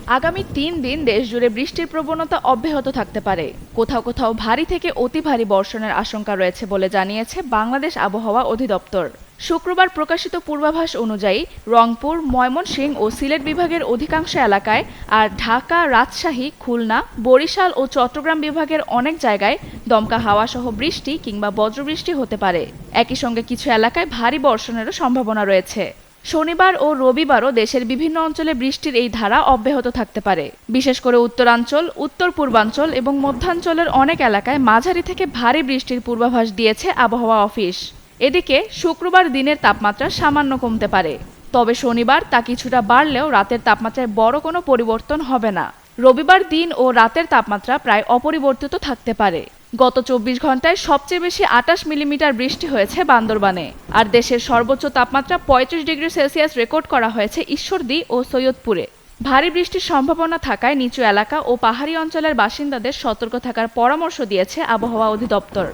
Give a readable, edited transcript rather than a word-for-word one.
আগামী ৩ দিন দেশজুড়ে বৃষ্টির প্রবণতা অব্যাহত থাকতে পারে। কোথাও কোথাও ভারী থেকে অতি ভারী বর্ষণের আশঙ্কা রয়েছে বলে জানিয়েছে বাংলাদেশ আবহাওয়া অধিদপ্তর। শুক্রবার প্রকাশিত পূর্বাভাস অনুযায়ী রংপুর, ময়মনসিংহ ও সিলেট বিভাগের অধিকাংশ এলাকায় আর ঢাকা, রাজশাহী, খুলনা, বরিশাল ও চট্টগ্রাম বিভাগের অনেক জায়গায় দমকা হাওয়া সহ বৃষ্টি কিংবা বজ্রবৃষ্টি হতে পারে। একই সঙ্গে কিছু এলাকায় ভারী বর্ষণেরও সম্ভাবনা রয়েছে। শনিবার ও রবিবারও দেশের বিভিন্ন অঞ্চলে বৃষ্টির এই ধারা অব্যাহত থাকতে পারে। বিশেষ করে উত্তরাঞ্চল, উত্তর পূর্বাঞ্চল এবং মধ্যাঞ্চলের অনেক এলাকায় মাঝারি থেকে ভারী বৃষ্টির পূর্বাভাস দিয়েছে আবহাওয়া অফিস। এদিকে শুক্রবার দিনের তাপমাত্রা সামান্য কমতে পারে, তবে শনিবার তা কিছুটা বাড়লেও রাতের তাপমাত্রায় বড় কোনো পরিবর্তন হবে না। রবিবার দিন ও রাতের তাপমাত্রা প্রায় অপরিবর্তিত থাকতে পারে। গত ২৪ ঘন্টায় সবচেয়ে বেশি ২৮ মিলিমিটার বৃষ্টি হয়েছে বান্দরবানে। আর দেশের সর্বোচ্চ তাপমাত্রা ৩৫ ডিগ্রি সেলসিয়াস রেকর্ড করা হয়েছে ঈশ্বরদী ও সৈয়দপুরে। ভারী বৃষ্টির সম্ভাবনা থাকায় নিচু এলাকা ও পাহাড়ি অঞ্চলের বাসিন্দাদের সতর্ক থাকার পরামর্শ দিয়েছে আবহাওয়া অধিদপ্তর।